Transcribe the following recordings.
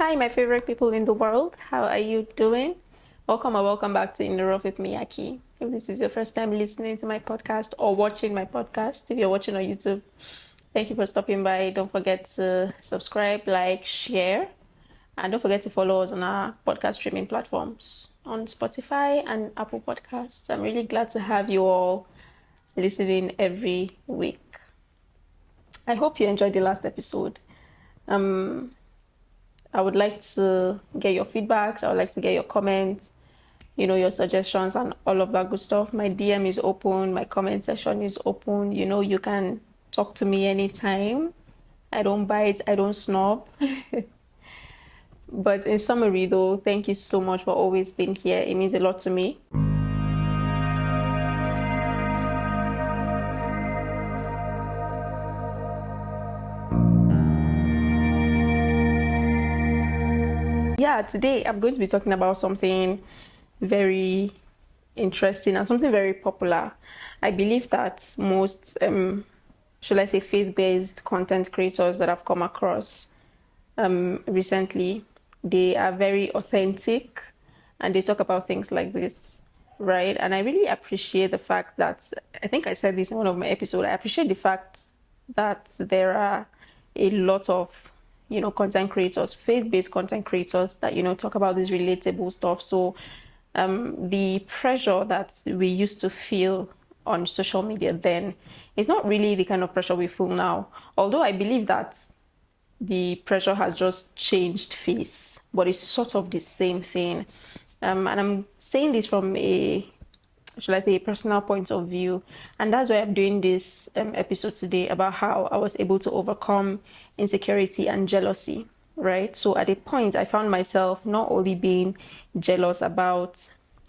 Hi, my favorite people in the world. How are you doing? Welcome or welcome back to In the Rough with Miyaki. If this is your first time listening to my podcast or watching my podcast, if you're watching on YouTube, thank you for stopping by. Don't forget to subscribe, like, share, and don't forget to follow us on our podcast streaming platforms on Spotify and Apple Podcasts. I'm really glad to have you all listening every week. I hope you enjoyed the last episode. I would like to get your feedbacks. I would like to get your comments, your suggestions and all of that good stuff. My DM is open. My comment section is open. You can talk to me anytime. I don't bite. I don't snob. But in summary, though, thank you so much for always being here. It means a lot to me. Yeah, today I'm going to be talking about something very interesting and something very popular. I believe that most, should I say, faith-based content creators that I've come across recently, they are very authentic and they talk about things like this, right? And I really appreciate the fact that, I think I said this in one of my episodes, I appreciate the fact that there are a lot of content creators, faith-based content creators that talk about this relatable stuff. So the pressure that we used to feel on social media then is not really the kind of pressure we feel now. Although I believe that the pressure has just changed face, but it's sort of the same thing. And I'm saying this from should I say, a personal point of view. And that's why I'm doing this episode today about how I was able to overcome insecurity and jealousy, right? So at a point, I found myself not only being jealous about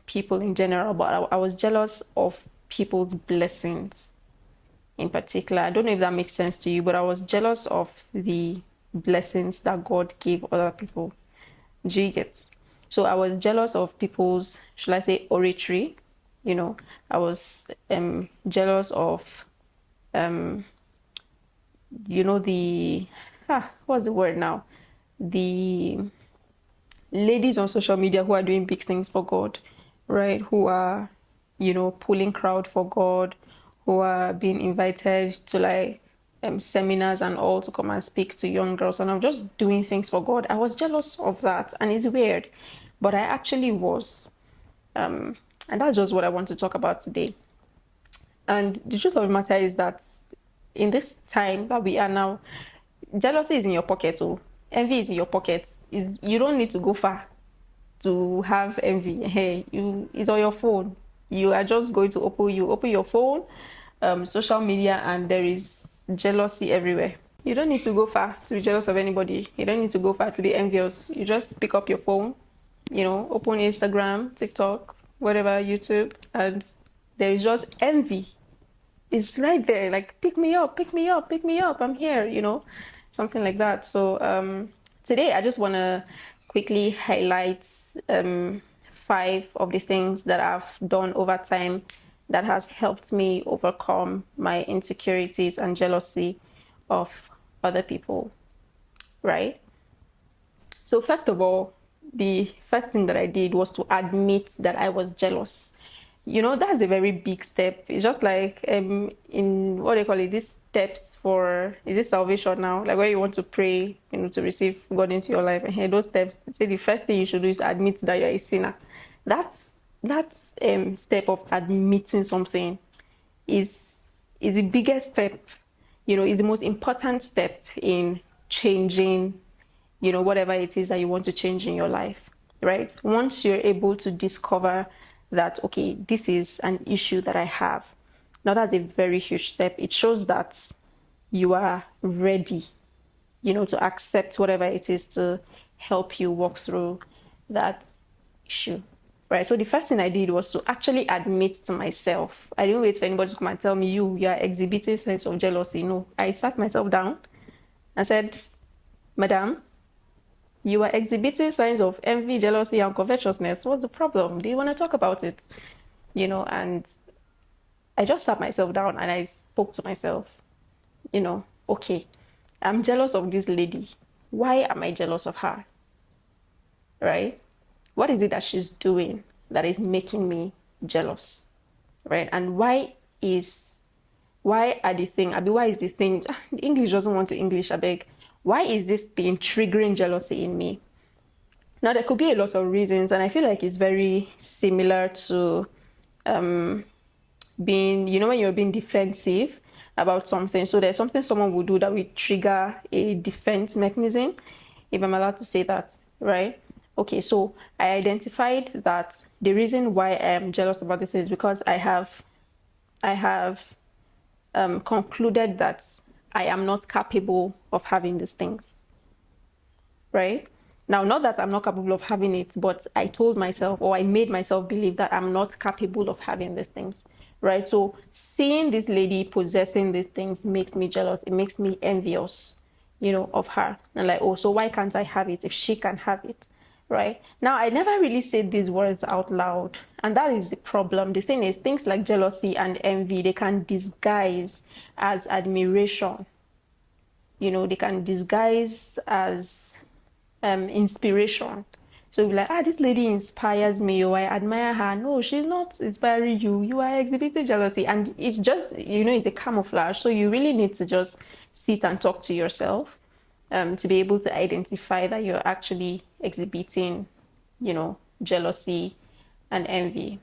people in general, but I was jealous of people's blessings in particular. I don't know if that makes sense to you, but I was jealous of the blessings that God gave other people. Do you get? So I was jealous of people's, should I say, oratory. I was jealous of the what's the word now, the ladies on social media who are doing big things for God, right? Who are pulling crowd for God, who are being invited to like seminars and all to come and speak to young girls, and I'm just doing things for God. I was jealous of that, and it's weird, but I actually was. And that's just what I want to talk about today. And the truth of the matter is that in this time that we are now, jealousy is in your pocket, or envy is in your pocket. Is you don't need to go far to have envy. Hey, it's on your phone. You are just going to open your phone, social media, and there is jealousy everywhere. You don't need to go far to be jealous of anybody. You don't need to go far to be envious. You just pick up your phone, open Instagram, TikTok, whatever, YouTube, and there is just envy. It's right there, like, pick me up, pick me up, pick me up, I'm here, something like that. So today I just want to quickly highlight 5 of the things that I've done over time that has helped me overcome my insecurities and jealousy of other people, right? So first of all, the first thing that I did was to admit that I was jealous. That's a very big step. It's just like in what they call it, these steps for, is it salvation now? Like when you want to pray, to receive God into your life. And here, those steps, say the first thing you should do is to admit that you're a sinner. That's step of admitting something is the biggest step, is the most important step in changing, whatever it is that you want to change in your life, right? Once you're able to discover that, okay, this is an issue that I have, now that's a very huge step. It shows that you are ready, to accept whatever it is to help you walk through that issue, right? So the first thing I did was to actually admit to myself. I didn't wait for anybody to come and tell me, you are exhibiting sense of jealousy. No, I sat myself down and said, Madam, you are exhibiting signs of envy, jealousy, and covetousness. What's the problem? Do you want to talk about it? And I just sat myself down and I spoke to myself, okay, I'm jealous of this lady. Why am I jealous of her? right? What is it that she's doing that is making me jealous, right? And why are the thing, I mean, why is the thing, English doesn't want to English, I beg. Why is this thing triggering jealousy in me? Now, there could be a lot of reasons, and I feel like it's very similar to being, when you're being defensive about something. So there's something someone will do that will trigger a defense mechanism, if I'm allowed to say that, right? Okay, so I identified that the reason why I am jealous about this is because I have concluded that I am not capable of having these things, right? Now, not that I'm not capable of having it, but I told myself, or I made myself believe that I'm not capable of having these things, right? So seeing this lady possessing these things makes me jealous. It makes me envious, of her. And like, oh, so why can't I have it if she can have it, right? Now, I never really said these words out loud. And that is the problem. The thing is, things like jealousy and envy, they can disguise as admiration. They can disguise as inspiration. So you're like, this lady inspires me, or I admire her. No, she's not inspiring you. You are exhibiting jealousy. And it's just, it's a camouflage. So you really need to just sit and talk to yourself to be able to identify that you're actually exhibiting, jealousy and envy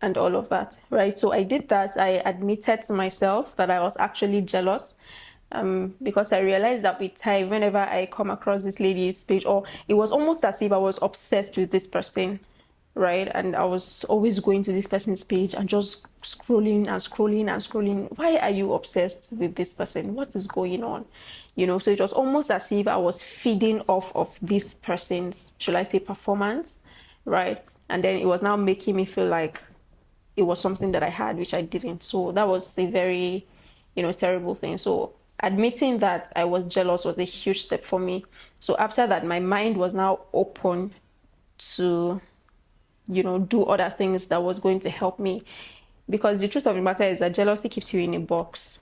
and all of that, right? So I did that. I admitted to myself that I was actually jealous because I realized that with time, whenever I come across this lady's page, or it was almost as if I was obsessed with this person, right? And I was always going to this person's page and just scrolling and scrolling and scrolling. Why are you obsessed with this person? What is going on? So it was almost as if I was feeding off of this person's, should I say, performance, right? And then it was now making me feel like it was something that I had, which I didn't. So that was a very, terrible thing. So admitting that I was jealous was a huge step for me. So after that, my mind was now open to, do other things that was going to help me. Because the truth of the matter is that jealousy keeps you in a box.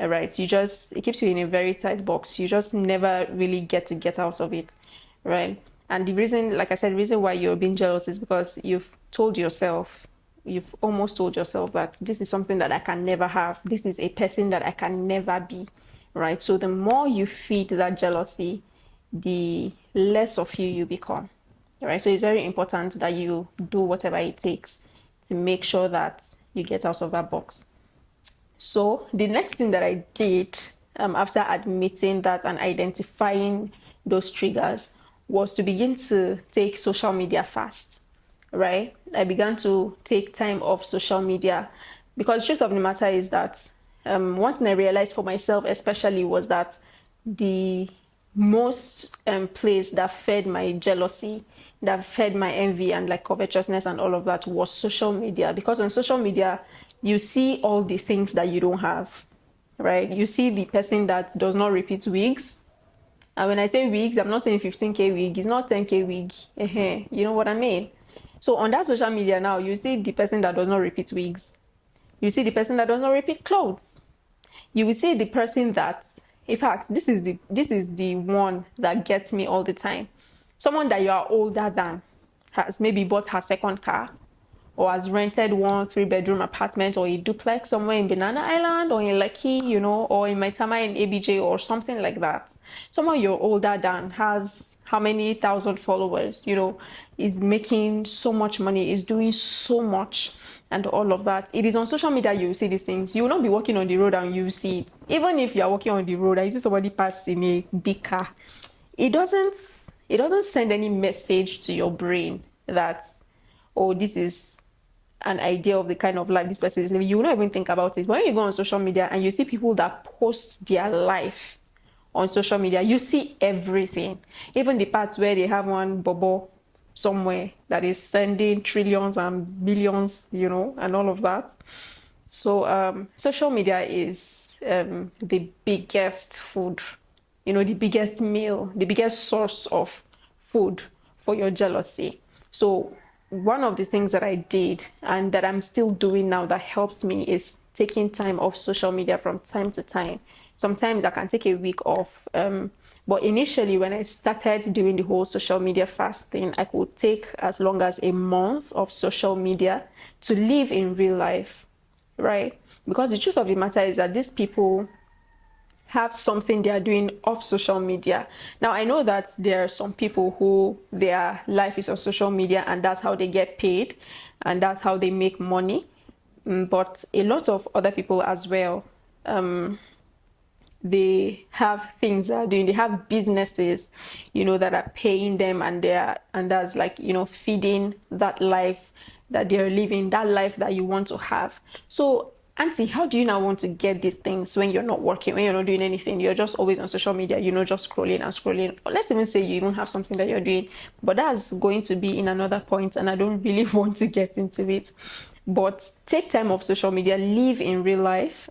All right. It keeps you in a very tight box. You just never really get out of it. Right. And the reason, like I said, the reason why you're being jealous is because you've almost told yourself that this is something that I can never have. This is a person that I can never be, right? So the more you feed that jealousy, the less of you become, right? So it's very important that you do whatever it takes to make sure that you get out of that box. So the next thing that I did after admitting that and identifying those triggers was to begin to take social media fast, right? I began to take time off social media because the truth of the matter is that one thing I realized for myself especially was that the most place that fed my jealousy, that fed my envy and like covetousness and all of that was social media. Because on social media, you see all the things that you don't have, right? You see the person that does not repeat wigs. And when I say wigs, I'm not saying 15K wig, it's not 10K wig. You know what I mean? So on that social media now, you see the person that does not repeat wigs. You see the person that does not repeat clothes. You will see the person that, in fact, this is the one that gets me all the time. Someone that you are older than has maybe bought her second car or has rented 1 3-bedroom apartment or a duplex somewhere in Banana Island or in Lekki, or in Maitama in ABJ or something like that. Someone you're older than has how many thousand followers, is making so much money, is doing so much and all of that. It is on social media you see these things. You will not be walking on the road and you see it. Even if you are walking on the road and you see somebody pass in a big car, it doesn't send any message to your brain that, oh, this is an idea of the kind of life this person is living. You will not even think about it. When you go on social media and you see people that post their life on social media, you see everything. Even the parts where they have one bobo somewhere that is sending trillions and billions, and all of that. So social media is the biggest food, the biggest meal, the biggest source of food for your jealousy. So one of the things that I did and that I'm still doing now that helps me is taking time off social media from time to time. Sometimes I can take a week off, But initially, when I started doing the whole social media fasting, I could take as long as a month of social media to live in real life, right? Because the truth of the matter is that these people have something they are doing off social media. Now, I know that there are some people who their life is on social media and that's how they get paid and that's how they make money. But a lot of other people as well, they have things that are doing, they have businesses, that are paying them, and that's like, feeding that life that they're living, that life that you want to have. So, Auntie, how do you now want to get these things when you're not working, when you're not doing anything? You're just always on social media, just scrolling and scrolling. Or let's even say you even have something that you're doing, but that's going to be in another point, and I don't really want to get into it. But take time off social media, live in real life.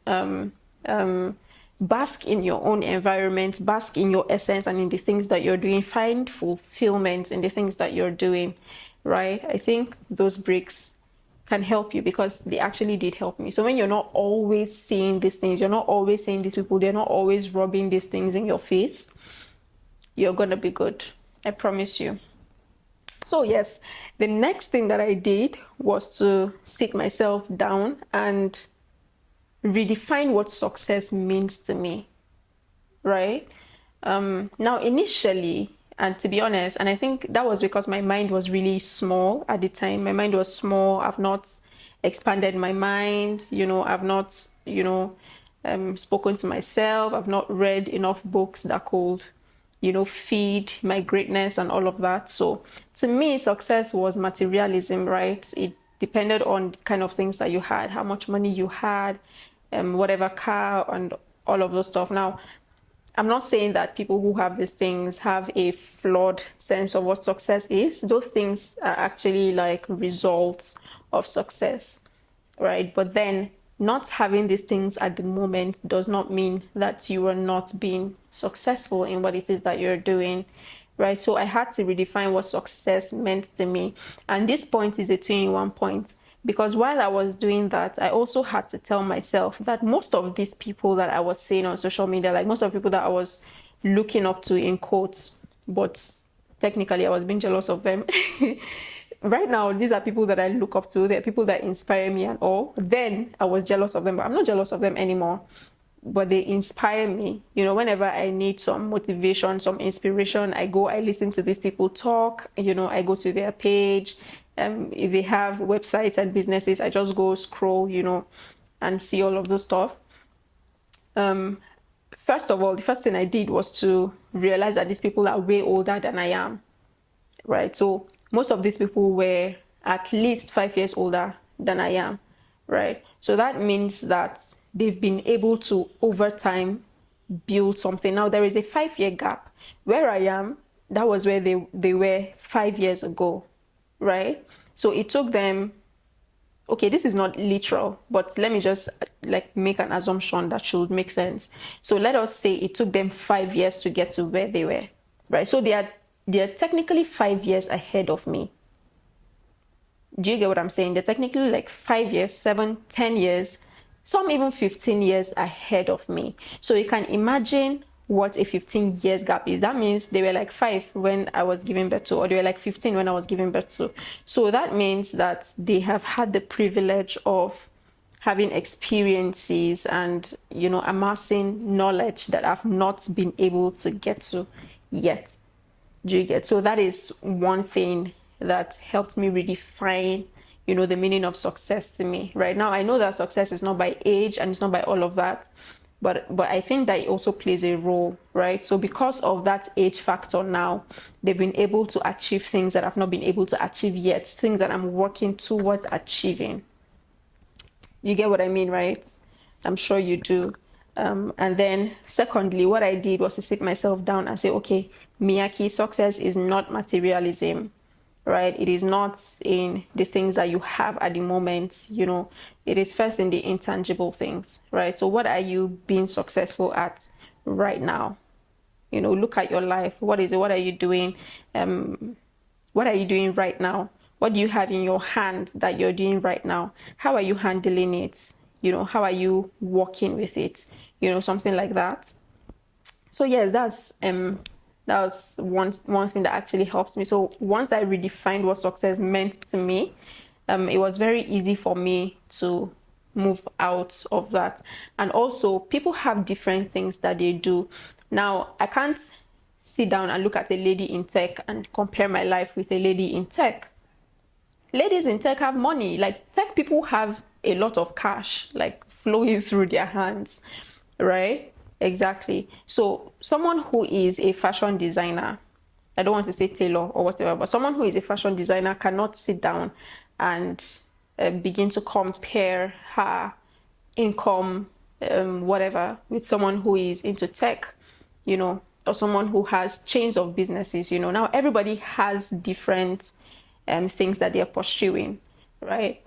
Bask in your own environment, bask in your essence and in the things that you're doing. Find fulfillment in the things that you're doing, right? I think those breaks can help you because they actually did help me. So when you're not always seeing these things, you're not always seeing these people, they're not always rubbing these things in your face, you're gonna be good. I promise you. So yes, the next thing that I did was to sit myself down and redefine what success means to me, right? Now, initially, and to be honest, and I think that was because my mind was really small at the time. My mind was small. I've not expanded my mind. I've not, spoken to myself. I've not read enough books that could, feed my greatness and all of that. So to me, success was materialism, right? It depended on the kind of things that you had, how much money you had, whatever car and all of those stuff. Now, I'm not saying that people who have these things have a flawed sense of what success is. Those things are actually like results of success, right? But then not having these things at the moment does not mean that you are not being successful in what it is that you're doing, right? So I had to redefine what success meant to me. And this point is a two-in-one point. Because while I was doing that, I also had to tell myself that most of these people that I was seeing on social media, like most of the people that I was looking up to in quotes, but technically I was being jealous of them. Right now, these are people that I look up to. They're people that inspire me and all. Then I was jealous of them, but I'm not jealous of them anymore. But they inspire me. Whenever I need some motivation, some inspiration, I listen to these people talk. I go to their page. If they have websites and businesses, I just go scroll, and see all of those stuff. First of all, the first thing I did was to realize that these people are way older than I am, right? So most of these people were at least 5 years older than I am, right? So that means that they've been able to, over time, build something. Now, there is a 5-year gap. Where I am, that was where they were 5 years ago, right? So it took them, okay, this is not literal, but let me just like make an assumption that should make sense. So let us say it took them 5 years to get to where they were, right? So they are technically 5 years ahead of me. Do you get what I'm saying? They're technically like 5 years, 7, 10 years, some even 15 years ahead of me. So you can imagine what a 15 years gap is. That means they were like 5 when I was giving birth to, or they were like 15 when I was giving birth to. So that means that they have had the privilege of having experiences and, amassing knowledge that I've not been able to get to yet. Do you get? So that is one thing that helped me redefine, the meaning of success to me. Right now, I know that success is not by age and it's not by all of that, but I think that it also plays a role, right? So because of that age factor now, they've been able to achieve things that I've not been able to achieve yet, things that I'm working towards achieving. You get what I mean, right? I'm sure you do. And then secondly, what I did was to sit myself down and say, okay, Miyaki, success is not materialism, right? It is not in the things that you have at the moment, it is first in the intangible things, right? So what are you being successful at right now? Look at your life. What is it? What are you doing? What are you doing right now? What do you have in your hand that you're doing right now? How are you handling it? How are you working with it? Something like that. So yes, that was one thing that actually helped me. So once I redefined what success meant to me, it was very easy for me to move out of that. And also, people have different things that they do. Now, I can't sit down and look at a lady in tech and compare my life with a lady in tech. Ladies in tech have money. Like, tech people have a lot of cash like flowing through their hands, right? Exactly. So someone who is a fashion designer, I don't want to say tailor or whatever, but someone who is a fashion designer cannot sit down and begin to compare her income, whatever, with someone who is into tech, or someone who has chains of businesses. Now everybody has different things that they are pursuing, right?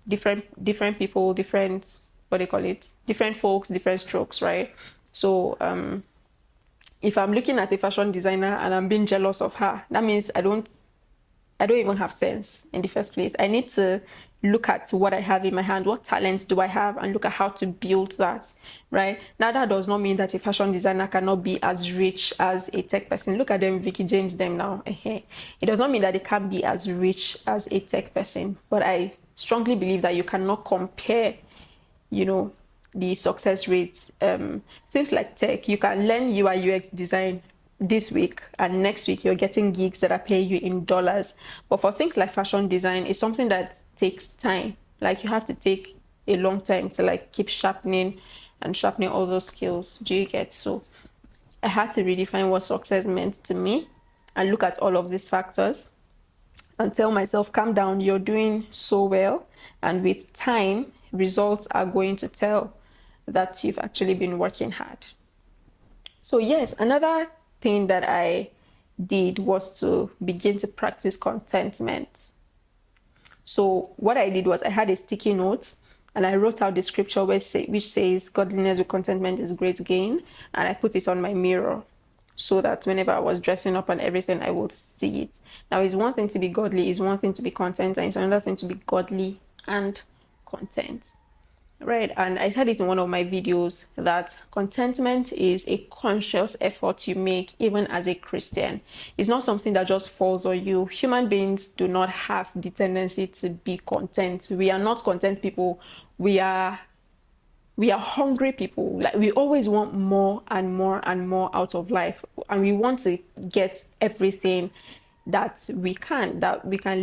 Different people, different, what do you call it? Different folks, different strokes, right? So if I'm looking at a fashion designer and I'm being jealous of her, that means I don't even have sense in the first place. I need to look at what I have in my hand, what talent do I have, and look at how to build that, right? Now, that does not mean that a fashion designer cannot be as rich as a tech person. Look at them, Vicky James, them now. It does not mean that they can't be as rich as a tech person, but I strongly believe that you cannot compare, the success rates. Things like tech, you can learn UI UX design this week, and next week you're getting gigs that are paying you in dollars. But for things like fashion design, it's something that takes time. Like, you have to take a long time to like keep sharpening and sharpening all those skills. Do you get? So I had to redefine what success meant to me and look at all of these factors and tell myself, calm down, you're doing so well, and with time results are going to tell that you've actually been working hard. So yes, another thing that I did was to begin to practice contentment. So what I did was I had a sticky note and I wrote out the scripture which says godliness with contentment is great gain, and I put it on my mirror so that whenever I was dressing up and everything, I would see it. Now, it's one thing to be godly, it's one thing to be content, and it's another thing to be godly and content. Right, and I said it in one of my videos that contentment is a conscious effort you make even as a Christian. It's not something that just falls on you. Human beings do not have the tendency to be content. We are not content people. We are hungry people. Like, we always want more and more and more out of life, and we want to get everything that we can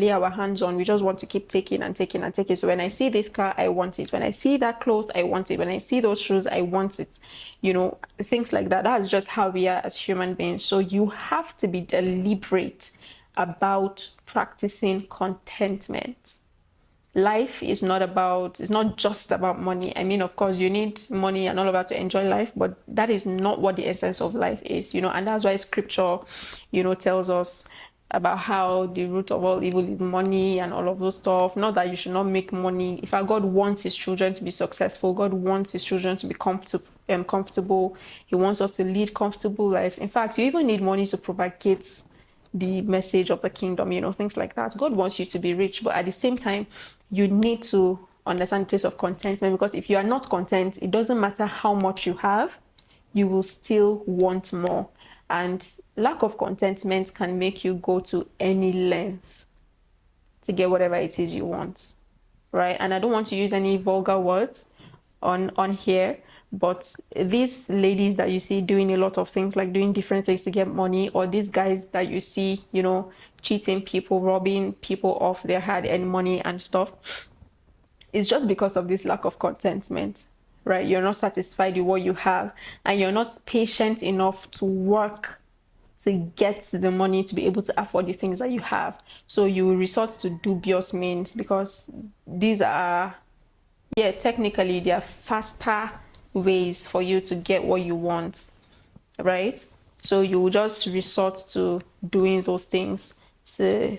lay our hands on. We just want to keep taking and taking and taking. So when I see this car, I want it. When I see that clothes, I want it. When I see those shoes, I want it. Things like that. That's just how we are as human beings. So you have to be deliberate about practicing contentment. Life is it's not just about money. I mean, of course, you need money and all of that to enjoy life, but that is not what the essence of life is, and that's why scripture, tells us about how the root of all evil is money and all of those stuff. Not that you should not make money. In fact, God wants his children to be successful. God wants his children to be comfortable. He wants us to lead comfortable lives. In fact, you even need money to propagate the message of the kingdom, things like that. God wants you to be rich, but at the same time, you need to understand the place of contentment, because if you are not content, it doesn't matter how much you have, you will still want more. And lack of contentment can make you go to any length to get whatever it is you want, right? And I don't want to use any vulgar words on here, but these ladies that you see doing a lot of things, like doing different things to get money, or these guys that you see, cheating people, robbing people of their hard-earned money and stuff, it's just because of this lack of contentment, right? You're not satisfied with what you have, and you're not patient enough to work to get the money to be able to afford the things that you have. So you will resort to dubious means, because these are, technically they are faster ways for you to get what you want, right? So you will just resort to doing those things to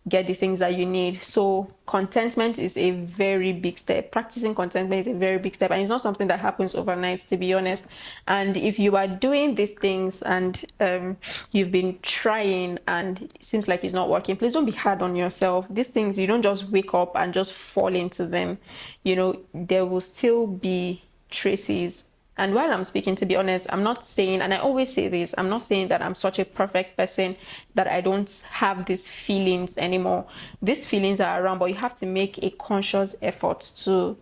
get the things that you need. So contentment is a very big step. Practicing contentment is a very big step, and it's not something that happens overnight, to be honest. And if you are doing these things and you've been trying and it seems like it's not working, please don't be hard on yourself. These things, you don't just wake up and just fall into them. There will still be traces And while I'm speaking, to be honest, I'm not saying, and I always say this, I'm not saying that I'm such a perfect person that I don't have these feelings anymore. These feelings are around, but you have to make a conscious effort to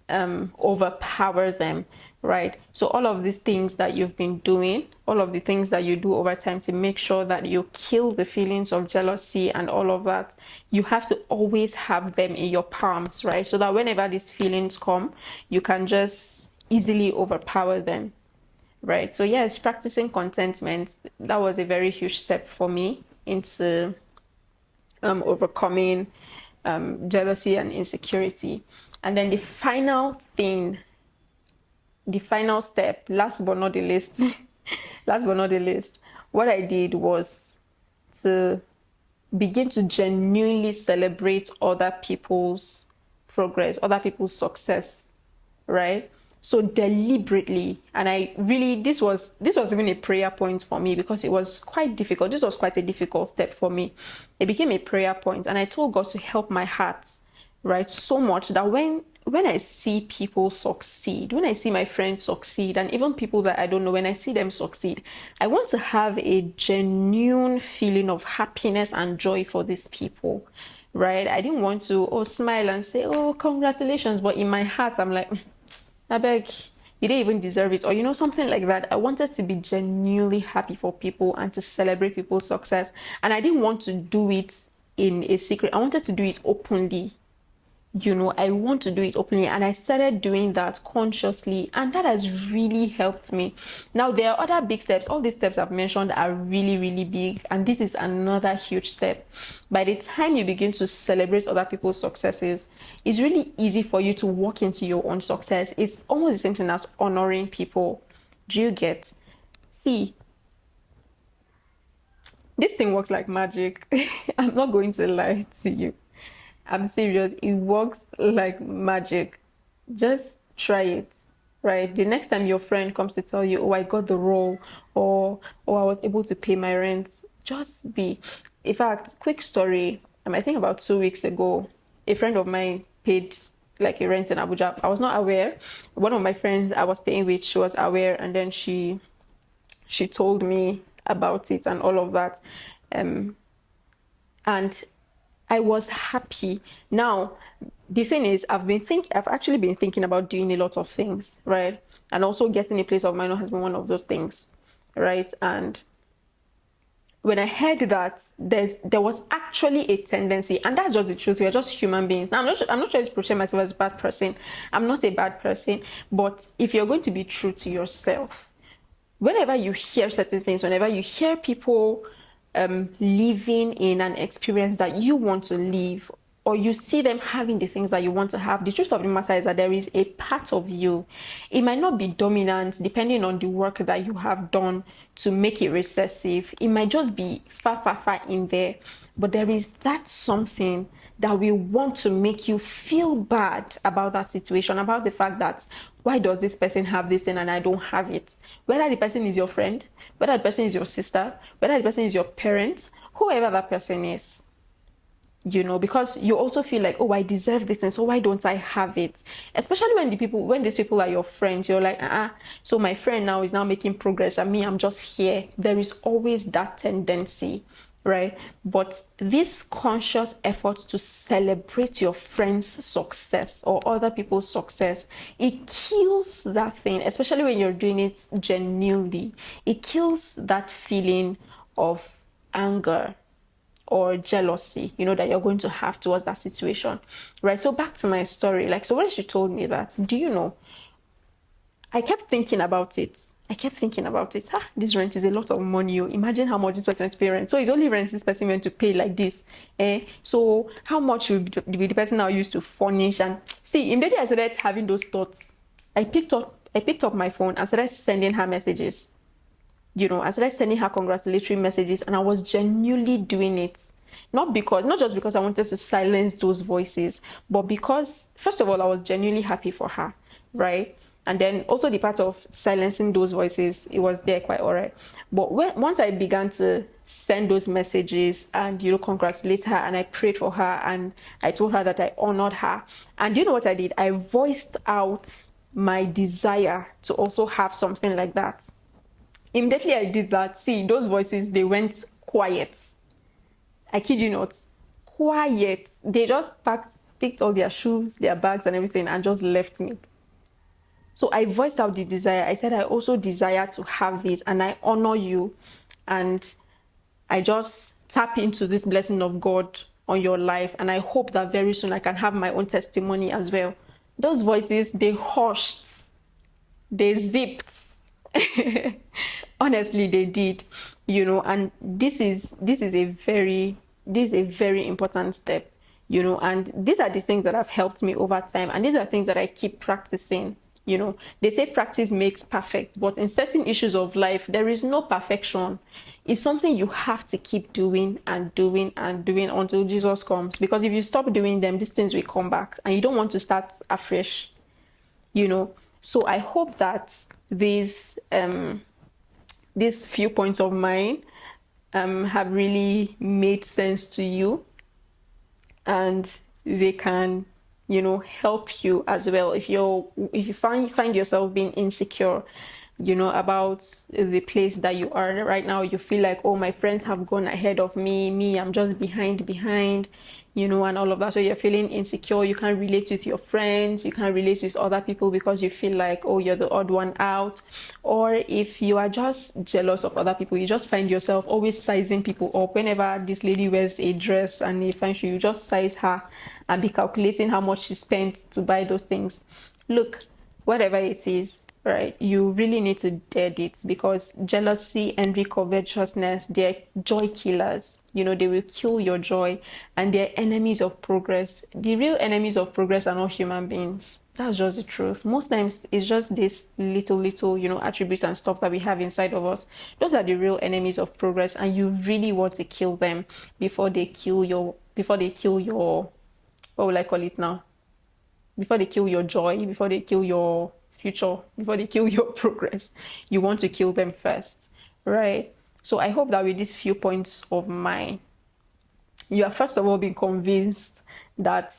overpower them, right? So all of these things that you've been doing, all of the things that you do over time to make sure that you kill the feelings of jealousy and all of that, you have to always have them in your palms, right? So that whenever these feelings come, you can just easily overpower them, right? So yes, practicing contentment, that was a very huge step for me into overcoming jealousy and insecurity. And then the final thing, the final step, last but not the least, last but not the least, what I did was to begin to genuinely celebrate other people's progress, other people's success, right? So deliberately, and I really, this was even a prayer point for me because it was quite difficult. This was quite a difficult step for me. It became a prayer point, and I told God to help my heart, right? So much that when I see people succeed, when I see my friends succeed, and even people that I don't know, when I see them succeed, I want to have a genuine feeling of happiness and joy for these people, right? I didn't want to smile and say, oh, congratulations, but in my heart, I'm like, I beg, you didn't even deserve it, or something like that. I wanted to be genuinely happy for people and to celebrate people's success, and I didn't want to do it in a secret. I wanted to do it openly. I want to do it openly, and I started doing that consciously, and that has really helped me. Now, there are other big steps. All these steps I've mentioned are really, really big, and this is another huge step. By the time you begin to celebrate other people's successes, it's really easy for you to walk into your own success. It's almost the same thing as honoring people. Do you get? See, this thing works like magic. I'm not going to lie to you. I'm serious. It works like magic. Just try it, right? The next time your friend comes to tell you, oh, I got the role, or I was able to pay my rent, just be. In fact, quick story. I think about 2 weeks ago, a friend of mine paid like a rent in Abuja. I was not aware. One of my friends I was staying with, she was aware, and then she told me about it and all of that. And I was happy. Now, the thing is, I've actually been thinking about doing a lot of things, right? And also getting a place of mind has been one of those things, right? And when I heard that there was actually a tendency, and that's just the truth. We're just human beings. Now, I'm not trying to portray myself as a bad person. I'm not a bad person. But if you're going to be true to yourself, whenever you hear certain things, whenever you hear people living in an experience that you want to live, or you see them having the things that you want to have, the truth of the matter is that there is a part of you. It might not be dominant depending on the work that you have done to make it recessive. It might just be far, far, far in there. But there is that something that will want to make you feel bad about that situation, about the fact that why does this person have this thing and I don't have it? Whether the person is your friend, whether the person is your sister, whether the person is your parent, whoever that person is, because you also feel like, oh, I deserve this, and so why don't I have it? Especially when these people are your friends, you're like, so my friend now is now making progress, and me, I'm just here. There is always that tendency, right? But this conscious effort to celebrate your friend's success or other people's success, it kills that thing, especially when you're doing it genuinely. It kills that feeling of anger or jealousy, that you're going to have towards that situation, right? So back to my story. So when she told me that, do you know, I kept thinking about it. This rent is a lot of money. Imagine how much this person went to pay rent. So it's only rent this person went to pay like this. So how much will the person now use to furnish? And see, immediately I started having those thoughts, I picked up my phone and started sending her messages. I started sending her congratulatory messages, and I was genuinely doing it. Not just because I wanted to silence those voices, but because, first of all, I was genuinely happy for her, right? And then also the part of silencing those voices, it was there quite all right. But once I began to send those messages and, congratulate her, and I prayed for her, and I told her that I honored her. And you know what I did? I voiced out my desire to also have something like that. Immediately I did that, see, those voices, they went quiet. I kid you not. Quiet. They just picked all their shoes, their bags and everything and just left me. So I voiced out the desire. I said, I also desire to have this and I honor you. And I just tap into this blessing of God on your life. And I hope that very soon I can have my own testimony as well. Those voices, they hushed. They zipped. Honestly, they did, and this is a very important step, and these are the things that have helped me over time, and these are things that I keep practicing. They say practice makes perfect, but in certain issues of life, there is no perfection. It's something you have to keep doing and doing and doing until Jesus comes, because if you stop doing them, these things will come back and you don't want to start afresh. So I hope that these few points of mine have really made sense to you, and they can help you as well if you find yourself being insecure about the place that you are right now. You feel like, oh, my friends have gone ahead of me, I'm just behind, and all of that. So you're feeling insecure, you can't relate with your friends, you can't relate with other people because you feel like, oh, you're the odd one out. Or if you are just jealous of other people, you just find yourself always sizing people up. Whenever this lady wears a dress and a fancy, you just size her and be calculating how much she spent to buy those things. Look, whatever it is, right, you really need to dead it, because jealousy, envy, covetousness, they're joy killers. They will kill your joy, and they're enemies of progress. The real enemies of progress are not human beings. That's just the truth. Most times it's just this little attributes and stuff that we have inside of us. Those are the real enemies of progress, and you really want to kill them before they kill your what will I call it now? Before they kill your joy, before they kill your future, before they kill your progress. You want to kill them first, right? So I hope that with these few points of mine, you are first of all being convinced that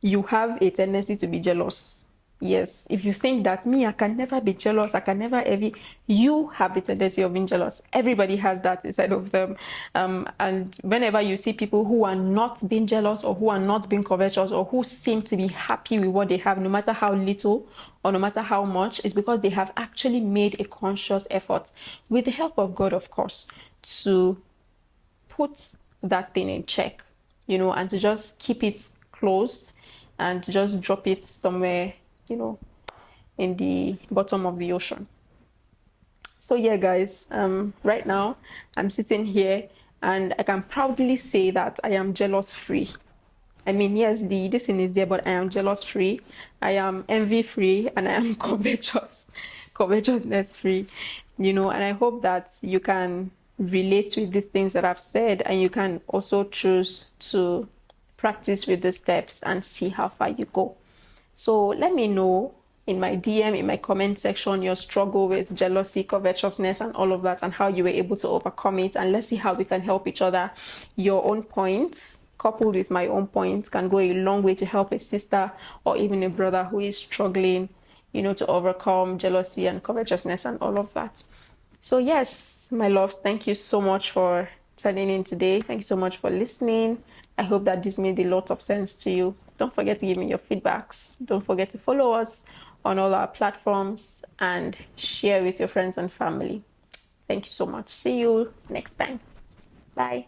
you have a tendency to be jealous. Yes, if you think that, me, I can never be jealous, I can never ever, you have the tendency of being jealous. Everybody has that inside of them. And whenever you see people who are not being jealous, or who are not being covetous, or who seem to be happy with what they have, no matter how little or no matter how much, it's because they have actually made a conscious effort, with the help of God, of course, to put that thing in check, and to just keep it closed and just drop it somewhere, in the bottom of the ocean. So yeah, guys, right now I'm sitting here and I can proudly say that I am jealous free. I mean, yes, this thing is there, but I am jealous free, I am envy free, and I am covetousness free, and I hope that you can relate with these things that I've said, and you can also choose to practice with the steps and see how far you go. So let me know in my DM, in my comment section, your struggle with jealousy, covetousness, and all of that, and how you were able to overcome it. And let's see how we can help each other. Your own points, coupled with my own points, can go a long way to help a sister or even a brother who is struggling, to overcome jealousy and covetousness and all of that. So yes, my loves, thank you so much for tuning in today. Thank you so much for listening. I hope that this made a lot of sense to you. Don't forget to give me your feedbacks. Don't forget to follow us on all our platforms and share with your friends and family. Thank you so much. See you next time. Bye.